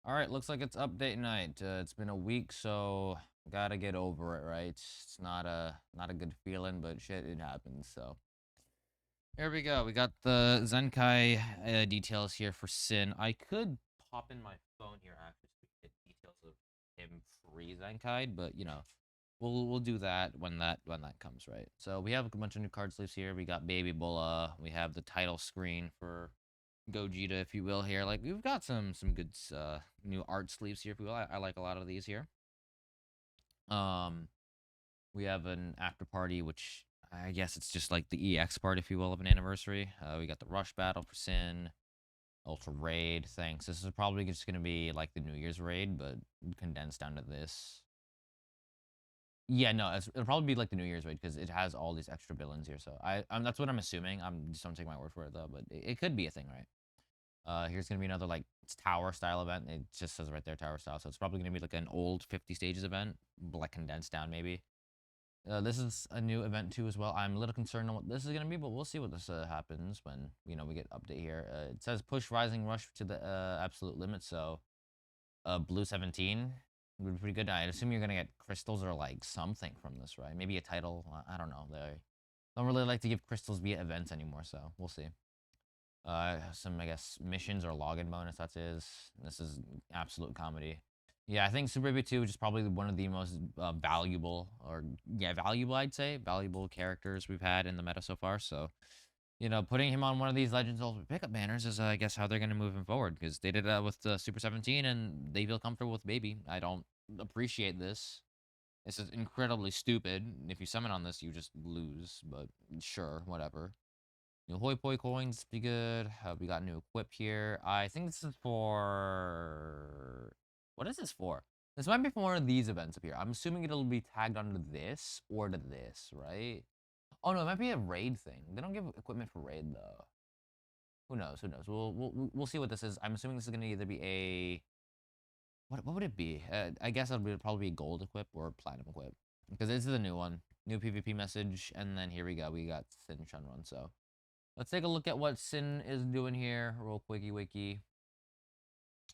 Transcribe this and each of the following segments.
All right, looks like it's update night. It's been a week, so gotta get over it, right? It's not a good feeling, but shit, it happens. So here we go. We got the Zenkai details here for Sin. I could pop in my phone here actually so we can get details of him free Zenkai, but we'll do that when that comes, right? So we have a bunch of new card sleeves here. We got Baby Bulla. We have the title screen for Gogeta, if you will, here. Like we've got some good new art sleeves here, if you will. I like a lot of these here. Um, we have an after party, which I guess it's just like the EX part, if you will, of an anniversary. We got the Rush Battle for Sin, Ultra Raid. Thanks. This is probably just gonna be like the New Year's raid, but condensed down to this. Yeah, no, it'll probably be like the New Year's raid because it has all these extra villains here. So that's what I'm assuming. I'm just don't take my word for it though, but it could be a thing, right? Here's gonna be another like tower style event. It just says right there tower style, so it's probably gonna be like an old 50 stages event, like condensed down maybe. This is a new event too as well. I'm a little concerned on what this is gonna be, but we'll see what this happens when we get update here. It says push Rising Rush to the absolute limit, so blue 17 would be pretty good. I assume you're gonna get crystals or like something from this, right? Maybe a title. I don't know. They don't really like to give crystals via events anymore, so we'll see. Some I guess missions or login bonus. That is. This is absolute comedy. Yeah, I think Super Baby 2 is probably one of the most valuable, or yeah, valuable, I'd say, valuable characters we've had in the meta so far. So, putting him on one of these Legends Ultimate pickup banners is, I guess, how they're going to move him forward because they did that with Super 17 and they feel comfortable with Baby. I don't appreciate this. This is incredibly stupid. If you summon on this, you just lose, but sure, whatever. New Hoi Poi coins, be good. We got new equip here. I think this is for... What is this for? This might be for one of these events up here. I'm assuming it'll be tagged onto this or to this, right? Oh no, it might be a raid thing. They don't give equipment for raid though. Who knows? Who knows? We'll see what this is. I'm assuming this is gonna either be a... What would it be? I guess it'll probably be gold equip or platinum equip because this is a new one. New PvP message, and then here we go. We got Sin Shenron, so let's take a look at what Sin is doing here, real quickie wiki.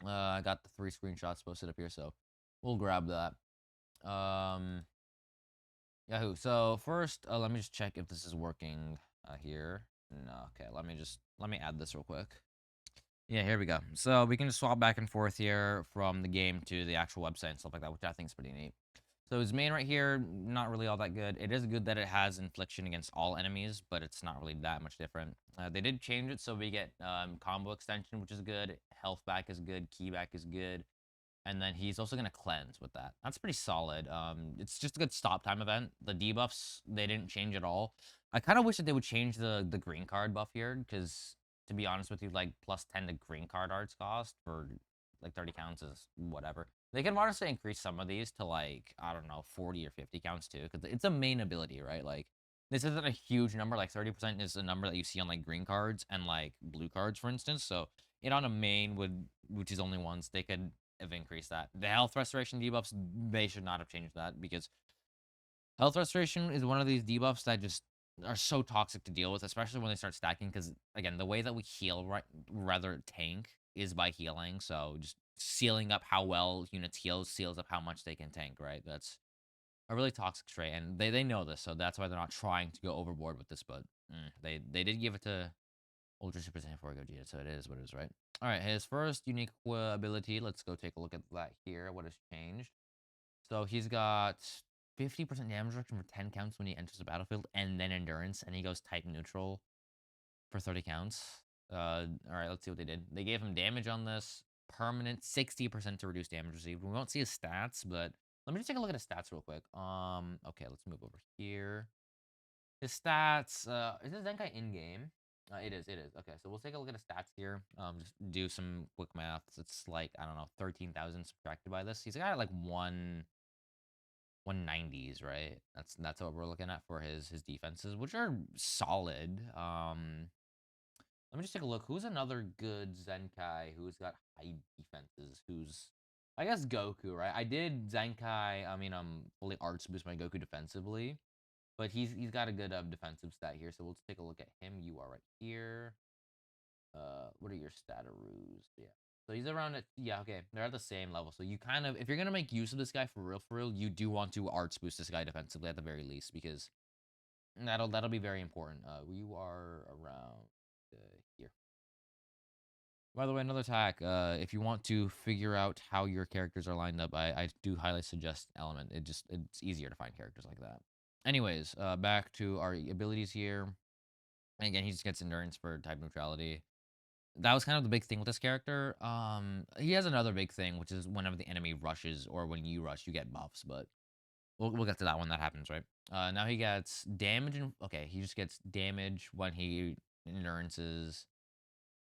I got the 3 screenshots posted up here, so we'll grab that. Yahoo. So first, let me just check if this is working here. No, okay. Let me add this real quick. Yeah, here we go. So we can just swap back and forth here from the game to the actual website and stuff like that, which I think is pretty neat. So his main right here, not really all that good. It is good that it has infliction against all enemies, but it's not really that much different. They did change it so we get combo extension, which is good. Health back is good. Key back is good. And then he's also going to cleanse with that. That's pretty solid. It's just a good stop time event. The debuffs, they didn't change at all. I kind of wish that they would change the green card buff here, because to be honest with you, like +10 to green card arts cost for like 30 counts is whatever. They can honestly increase some of these to like, I don't know, 40 or 50 counts too, because it's a main ability, right? Like, this isn't a huge number. Like 30% is a number that you see on like green cards and like blue cards, for instance. So it on a main would, which is only once, they could have increased that. The health restoration debuffs, they should not have changed that, because health restoration is one of these debuffs that just are so toxic to deal with, especially when they start stacking. Because again, the way that we heal, right, rather tank, is by healing. So just sealing up how well units heal seals up how much they can tank, right? That's a really toxic trait, and they know this, so that's why they're not trying to go overboard with this. But they did give it to Ultra Super Saiyan 4 Gogeta, so it is what it is, right? All right, his first unique ability. Let's go take a look at that here. What has changed? So he's got 50% damage reduction for 10 counts when he enters the battlefield, and then endurance, and he goes type neutral for 30 counts. All right, let's see what they did. They gave him damage on this, permanent 60% to reduce damage received. We won't see his stats, but let me just take a look at his stats real quick. Okay, let's move over here. His stats, is it Zenkai in game? It is, it is. Okay, so we'll take a look at his stats here. Just do some quick maths. It's like, I don't know, 13,000 subtracted by this. He's got like 190s, right? That's what we're looking at for his defenses, which are solid. Let me just take a look. Who's another good Zenkai who's got high defenses? Who's, I guess, Goku, right? I did Zenkai, I mean, fully arts boost my Goku defensively, but he's got a good defensive stat here. So we'll take a look at him. You are right here. What are your stataroos? Yeah. So he's around at, yeah, okay. They're at the same level. So you kind of, if you're gonna make use of this guy for real, you do want to arts boost this guy defensively at the very least, because that'll be very important. You are around here. By the way, another attack. If you want to figure out how your characters are lined up, I do highly suggest Element. It's easier to find characters like that. Anyways, back to our abilities here. And again, he just gets endurance for type neutrality. That was kind of the big thing with this character. He has another big thing, which is whenever the enemy rushes or when you rush, you get buffs. But we'll get to that when that happens, right? Now he gets damage and okay, he just gets damage when he endurances.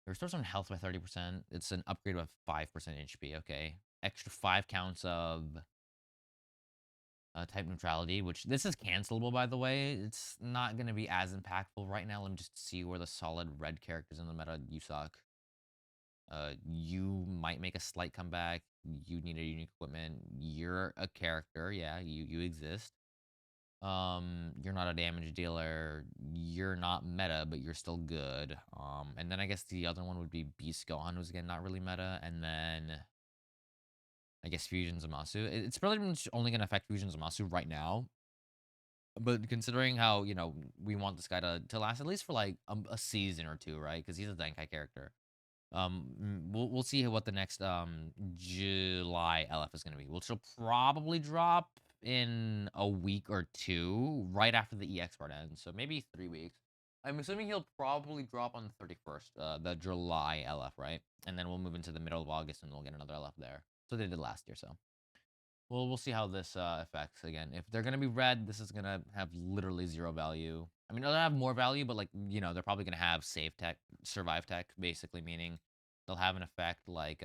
It restores on health by 30%. It's an upgrade of 5% HP. Okay, extra 5 counts of type neutrality, which this is cancelable, by the way. It's not going to be as impactful right now. Let me just see where the solid red characters in the meta. You suck. You might make a slight comeback. You need a unique equipment. You're a character. Yeah, you exist. You're not a damage dealer. You're not meta, but you're still good. And then I guess the other one would be Beast Gohan, who's again not really meta. And then I guess Fusion Zamasu. It's probably only gonna affect Fusion Zamasu right now. But considering how, we want this guy to last at least for like a season or two, right? Because he's a Denkai character. We'll see what the next July LF is gonna be, which will probably drop in a week or two, right after the EX part ends. So maybe 3 weeks. I'm assuming he'll probably drop on the 31st, the July LF, right? And then we'll move into the middle of August and we'll get another LF there. So they did last year, so. We'll see how this affects again. If they're gonna be red, this is gonna have literally zero value. I mean, they'll have more value, but like they're probably gonna have save tech, survive tech, basically meaning they'll have an effect like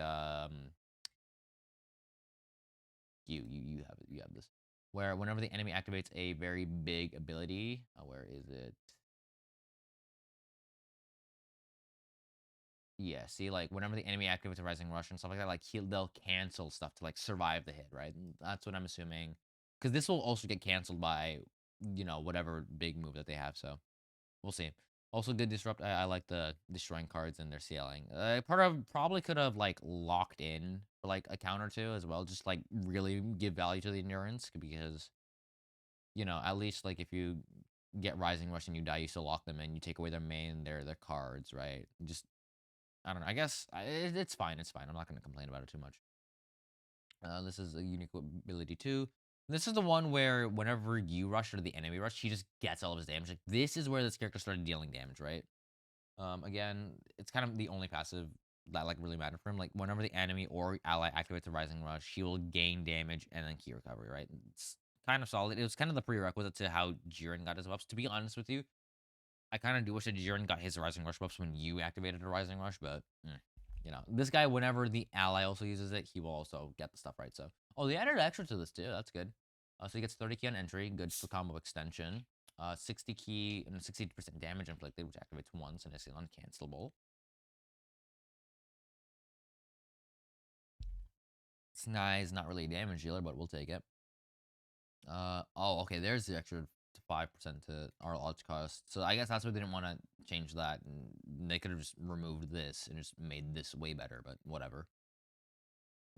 you have this where whenever the enemy activates a very big ability, where is it? Yeah, see, like whenever the enemy activates a Rising Rush and stuff like that, like they'll cancel stuff to like survive the hit, right? And that's what I'm assuming, because this will also get canceled by whatever big move that they have. So we'll see. Also, good disrupt. I like the destroying cards and their CLing. Part of probably could have like locked in for like a counter two as well, just like really give value to the endurance because at least like if you get Rising Rush and you die, you still lock them in. You take away their main, their cards, right? Just I don't know. I guess it's fine. It's fine. I'm not going to complain about it too much. This is a unique ability too. This is the one where whenever you rush or the enemy rush, he just gets all of his damage. Like this is where this character started dealing damage, right? Again, it's kind of the only passive that like really mattered for him. Like whenever the enemy or ally activates the Rising Rush, he will gain damage and then key recovery, right? It's kind of solid. It was kind of the prerequisite to how Jiren got his buffs. To be honest with you, I kind of do wish that Jiren got his Rising Rush buffs when you activated a Rising Rush, but this guy, whenever the ally also uses it, he will also get the stuff right. So, oh, they added extra to this too. That's good. So he gets 30 key on entry, good for combo extension. 60 key and 60% damage inflicted, which activates once and is uncancelable. It's nice, not really a damage dealer, but we'll take it. Oh, okay. There's the extra 5% to our odds cost. So I guess that's why they didn't want to change that. And they could have just removed this and just made this way better, but whatever.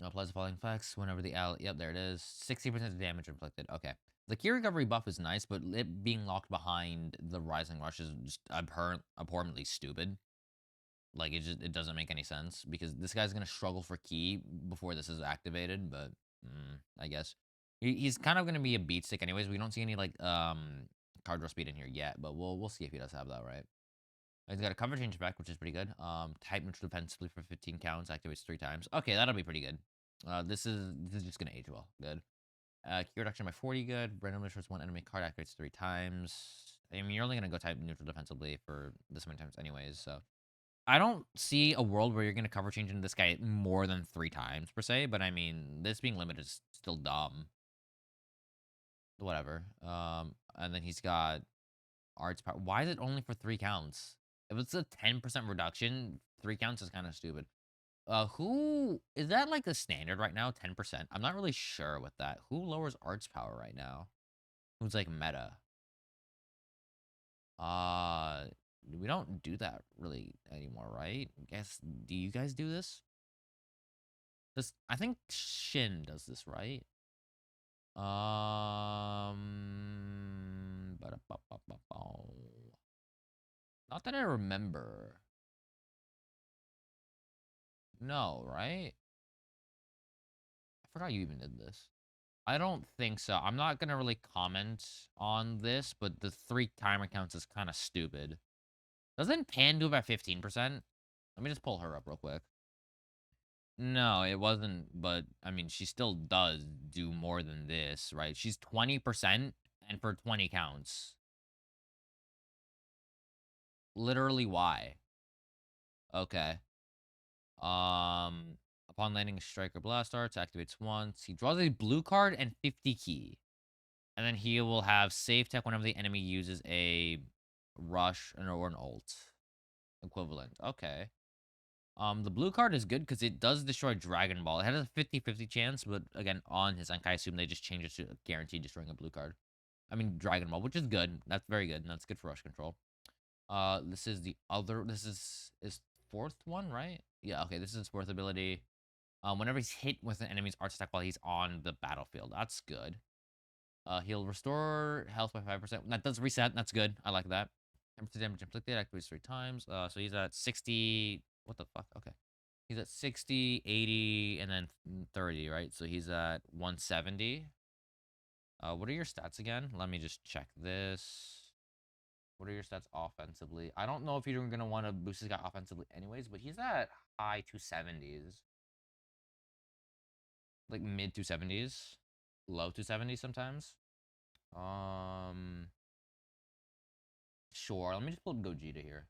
Applies the following effects whenever the ally. Yep, there it is. 60% damage inflicted. Okay. The key recovery buff is nice, but it being locked behind the Rising Rush is just abhorrently stupid. Like it doesn't make any sense because this guy's gonna struggle for key before this is activated. But I guess he's kind of gonna be a beat stick anyways. We don't see any like card draw speed in here yet, but we'll see if he does have that, right. He's got a cover change effect, which is pretty good. Type neutral defensively for 15 counts, activates 3 times. Okay, that'll be pretty good. This is just gonna age well. Good. Key reduction by 40, good. Randomly destroys one enemy card, activates 3 times. I mean, you're only gonna go type neutral defensively for this many times anyways, so I don't see a world where you're gonna cover change into this guy more than 3 times per se, but I mean, this being limited is still dumb. Whatever. And then he's got arts power. Why is it only for 3 counts? If it's a 10% reduction, 3 counts is kind of stupid. Who is that like the standard right now? 10%. I'm not really sure with that. Who lowers arts power right now? Who's like meta? Uh, we don't do that really anymore, right? Guess do you guys do this? This, I think Shin does this, right? Not that I remember. No, right? I forgot you even did this. I don't think so. I'm not gonna really comment on this, but the 3 timer counts is kind of stupid. Doesn't Pan do about 15%? Let me just pull her up real quick. No, it wasn't, but I mean, she still does do more than this, right? She's 20% and for 20 counts. Literally, why? Okay. Um, Upon landing a striker blast arts, activates once. He draws a blue card and 50 key. And then he will have save tech whenever the enemy uses a rush or an ult equivalent. Okay. The blue card is good because it does destroy Dragon Ball. It has a 50-50 chance, but again, on his Enkai, I assume they just change it to guaranteed destroying a blue card. I mean, Dragon Ball, which is good. That's very good, and that's good for rush control. This is the other. This is fourth one, right? Yeah. Okay. This is his fourth ability. Whenever he's hit with an enemy's arts attack while he's on the battlefield, that's good. He'll restore health by 5%. That does reset. That's good. I like that. 10% damage inflicted activates 3 times. So he's at 60. What the fuck? Okay. He's at 60, 80, and then 30, right? So he's at 170. What are your stats again? Let me just check this. What are your stats offensively? I don't know if you're going to want to boost this guy offensively anyways, but he's at high 270s. Like mid 270s. Low 270s sometimes. Um, sure. Let me just pull Gogeta here.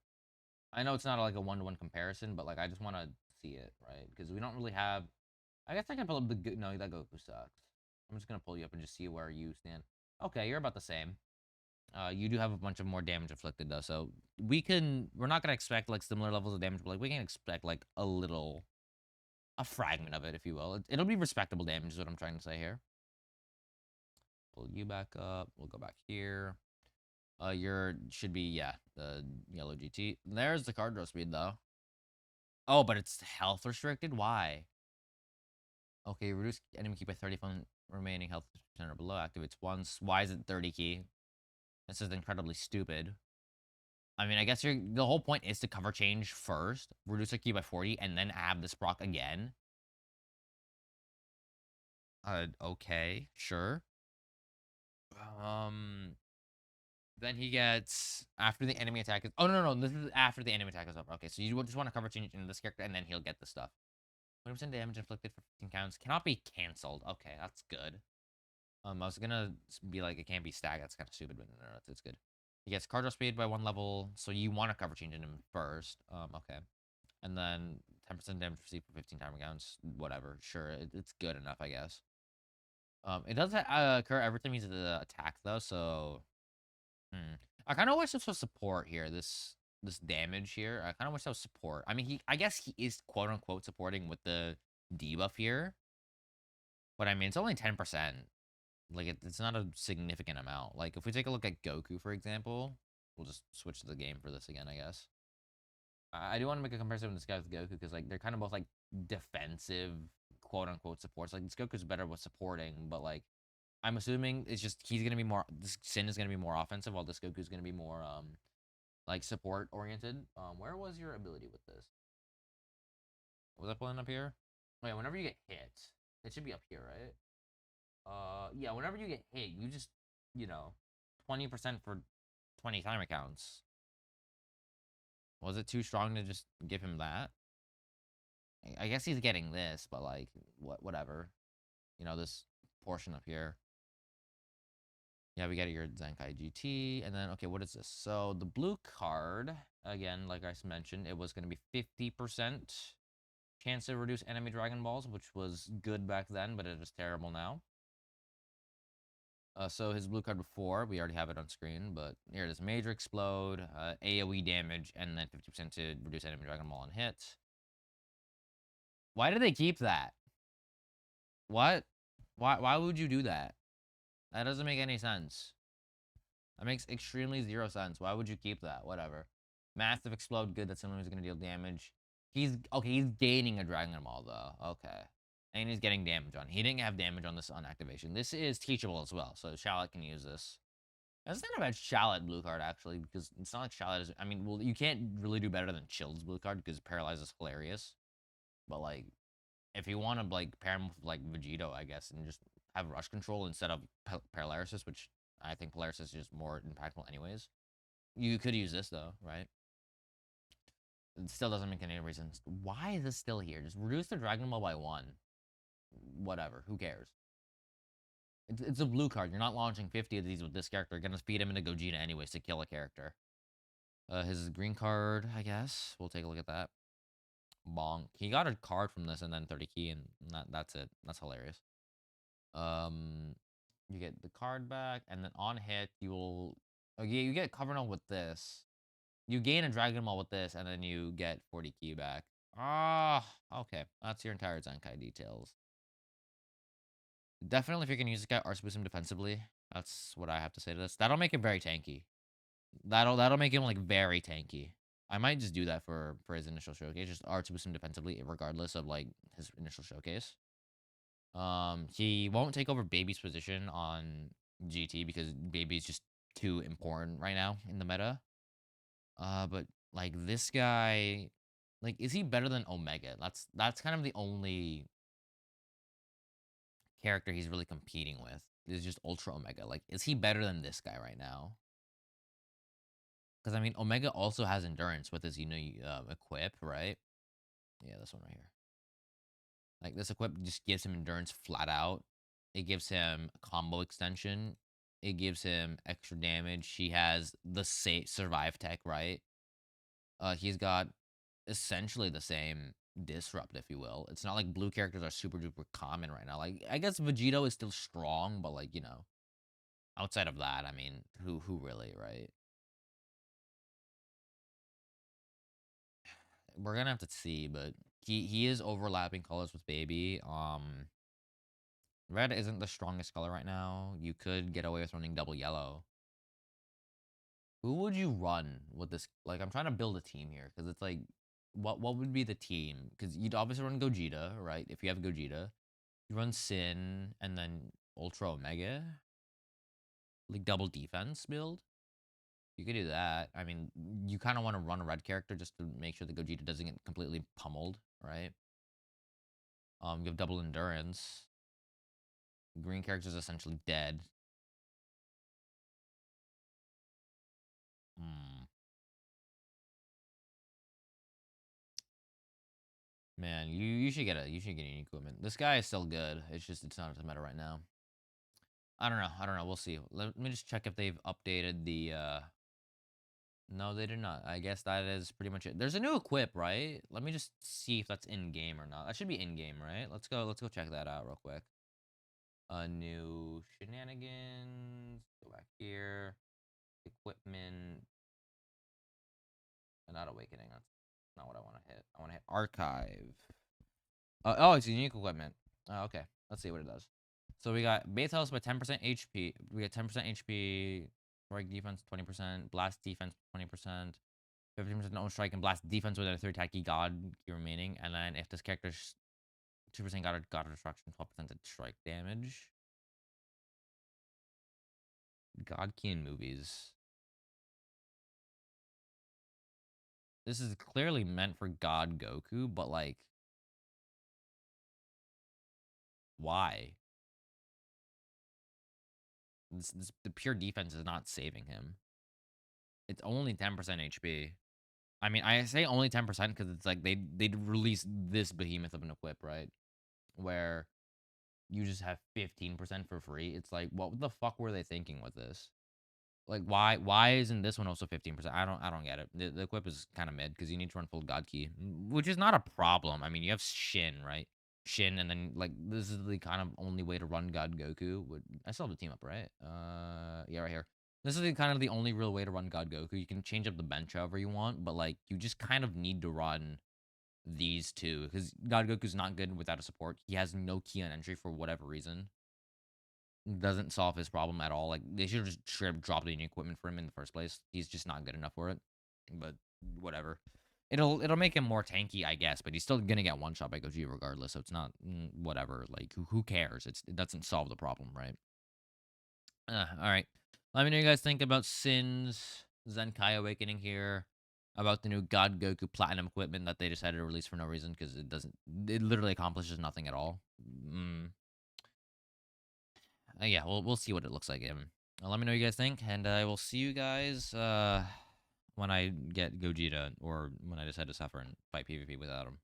I know it's not like a one-to-one comparison, but like I just want to see it, right? Because we don't really have. I guess I can pull up the. No, that Goku sucks. I'm just gonna pull you up and just see where you stand. Okay, you're about the same. You do have a bunch of more damage inflicted though, so we can. We're not gonna expect like similar levels of damage, but like we can expect like a fragment of it, if you will. It'll be respectable damage, is what I'm trying to say here. Pull you back up. We'll go back here. Your should be, yeah, the yellow GT. There's the card draw speed though. Oh, but it's health restricted. Why? Okay, reduce enemy key by 30 from remaining health percent or below. Activates once. Why is it 30 key? This is incredibly stupid. I mean, I guess the whole point is to cover change first, reduce a key by 40, and then have this proc again. Okay, sure. Um, Then he gets after the enemy attack is. Oh no, this is after the enemy attack is over. Okay, so you just want to cover change in this character, and then he'll get the stuff. 20% damage inflicted for 15 counts cannot be canceled. Okay, that's good. I was gonna be like it can't be stacked. That's kind of stupid, but no, it's good. He gets card draw speed by 1 level, so you want to cover change in him first. Okay, and then 10% damage received for 15 timer counts. Whatever, sure, it's good enough, I guess. It does occur every time he's attack though, so I kind of wish this was support here. This damage here. I kind of wish that was support. I mean, I guess he is quote unquote supporting with the debuff here, but I mean, it's only 10%. Like, it's not a significant amount. Like, if we take a look at Goku, for example, we'll just switch to the game for this again, I guess. I do want to make a comparison with this guy with Goku because like they're kind of both like defensive quote unquote supports. Like this Goku's better with supporting, but like I'm assuming it's just he's gonna be more. This Sin is gonna be more offensive, while this Goku's gonna be more like support oriented. Where was your ability with this? Was that pulling up here? Wait, whenever you get hit, it should be up here, right? Yeah. Whenever you get hit, you just 20% for 20 timer counts. Was it too strong to just give him that? I guess he's getting this, but like whatever. This portion up here. Yeah, we got your Zenkai GT, and then okay, what is this? So the blue card, again, like I mentioned, it was going to be 50% chance to reduce enemy Dragon Balls, which was good back then, but it is terrible now. So his blue card before, we already have it on screen, but here it is: Major Explode, AoE damage, and then 50% to reduce enemy Dragon Ball on hit. Why did they keep that? What? Why would you do that? That doesn't make any sense. That makes extremely zero sense. Why would you keep that? Whatever. Massive Explode, good. That's someone who's going to deal damage. He's gaining a Dragon Ball, though. Okay. And he's getting damage on. He didn't have damage on this on activation. This is teachable as well, so Shallot can use this. It's not a bad Shallot blue card, actually, because it's not like Shallot is... I mean, well, you can't really do better than Chilled's blue card, because Paralyze is hilarious. But, like, if you want to, like, pair him with, like, Vegito, I guess, and just have Rush Control instead of Paralysis, which I think Paralysis is just more impactful anyways. You could use this, though, right? It still doesn't make any reason. Why is this still here? Just reduce the Dragon Ball by 1. Whatever. Who cares? It's a blue card. You're not launching 50 of these with this character. You're going to feed him into Gogeta anyways to kill a character. His green card, I guess. We'll take a look at that. Bonk. He got a card from this and then 30 key, and that's it. That's hilarious. You get the card back, and then on hit, you will... Oh, yeah, you get Covernal with this. You gain a Dragon Ball with this, and then you get 40 key back. Ah, okay. That's your entire Zenkai details. Definitely, if you can use this guy, Arts boost him defensively. That's what I have to say to this. That'll make him very tanky. That'll make him, like, very tanky. I might just do that for his initial showcase. Just Arts boost him defensively, regardless of, like, his initial showcase. He won't take over Baby's position on GT because Baby's just too important right now in the meta. But, like, this guy... Like, is he better than Omega? That's kind of the only character he's really competing with. Is just Ultra Omega. Like, is he better than this guy right now? Because, I mean, Omega also has endurance with his, equip, right? Yeah, this one right here. Like, this equip just gives him endurance flat out. It gives him combo extension. It gives him extra damage. He has the same survive tech, right? He's got essentially the same disrupt, if you will. It's not like blue characters are super duper common right now. Like, I guess Vegito is still strong, but, like, outside of that, I mean, who really, right? We're gonna have to see, but he is overlapping colors with Baby. Red isn't the strongest color right now. You could get away with running double yellow. Who would you run with this? Like, I'm trying to build a team here because it's like, what would be the team? Because you'd obviously run Gogeta, right? If you have Gogeta, you run Sin and then Ultra Omega, like double defense build. You could do that. I mean, you kind of want to run a red character just to make sure the Gogeta doesn't get completely pummeled, right? You have double endurance. Green character is essentially dead. Hmm. Man, you should get any equipment. This guy is still good. It's just it's not at the meta right now. I don't know. We'll see. Let me just check if they've updated the No, they did not. I guess that is pretty much it. There's a new equip, right? Let me just see if that's in game or not. That should be in game, right? Let's go check that out real quick. New shenanigans. Go back here. Equipment. Not awakening. That's not what I want to hit. I want to hit archive. Oh, it's unique equipment. Oh, okay. Let's see what it does. So we got base health by 10% HP. We got 10% HP. Strike defense 20%. Blast defense 20%. 15% no strike and blast defense with a 3 attack God key remaining. And then if this character's 2% God of destruction, 12% strike damage. God key in movies. This is clearly meant for God Goku, but like, why? The pure defense is not saving him. It's only 10% HP. I mean, I say only 10% because it's like they'd release this behemoth of an equip, right? Where you just have 15% for free. It's like, what the fuck were they thinking with this? Like, why isn't this one also 15%? I don't get it. The equip is kind of mid because you need to run full God Key, which is not a problem. I mean, you have Shin, right? Shin, and then like this is the kind of only way to run God Goku. I still have the team up, right? Yeah, right here. This is kind of the only real way to run God Goku. You can change up the bench however you want, but like you just kind of need to run these two because God Goku's not good without a support. He has no key on entry for whatever reason. Doesn't solve his problem at all. Like they should have just straight up dropped any equipment for him in the first place. He's just not good enough for it. But whatever. It'll make him more tanky, I guess, but he's still gonna get one shot by Gogeta regardless, so it's not whatever. Like who cares? It doesn't solve the problem, right? All right. Let me know what you guys think about Sin's Zenkai Awakening here. About the new God Goku Platinum equipment that they decided to release for no reason because it literally accomplishes nothing at all. Mm, yeah, we'll see what it looks like. Let me know what you guys think, and I will see you guys when I get Gogeta or when I decide to suffer and fight PvP without him.